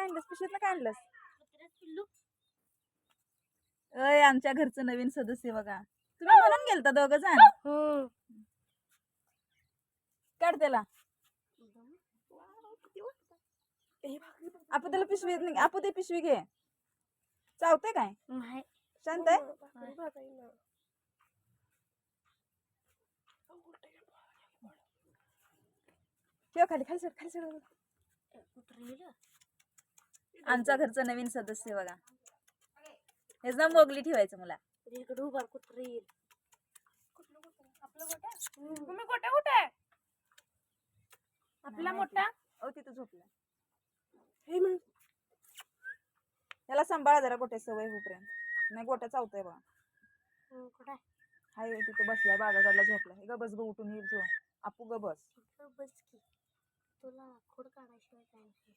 काय आणलंस पिशवीत काय आणलंस? कुत्र्याचं पिल्लू. अय आमच्या घरचं नवीन सदस्य बघा. तुम्ही म्हणून गेलता दोघ जण. काढ त्याला. आपण त्याला पिशवी आपू ते पिशवी घे. चावते काय? नाही. शांत आहे. ठेव खाली खाली सर खाली सर. आमच्या घरचं नवीन सदस्य बघा. हेच ना मोगली ठेवायचं मला. इकडे उभा कुत्रा येईल. तुम्ही गोट्या कुठे आहे? आपला मोठा तिथं झोपला. त्याला सांभाळा जरा गोट्या सवय होईपर्यंत. नाही गोट्या चावतोय बघा. कुठे हाय तिथे बसलाय बागाकडला झोपलाय. ग बस ग उठून येईल तो. आपू ग बस. बस की तुला खोड काढायशिवाय काय नाही.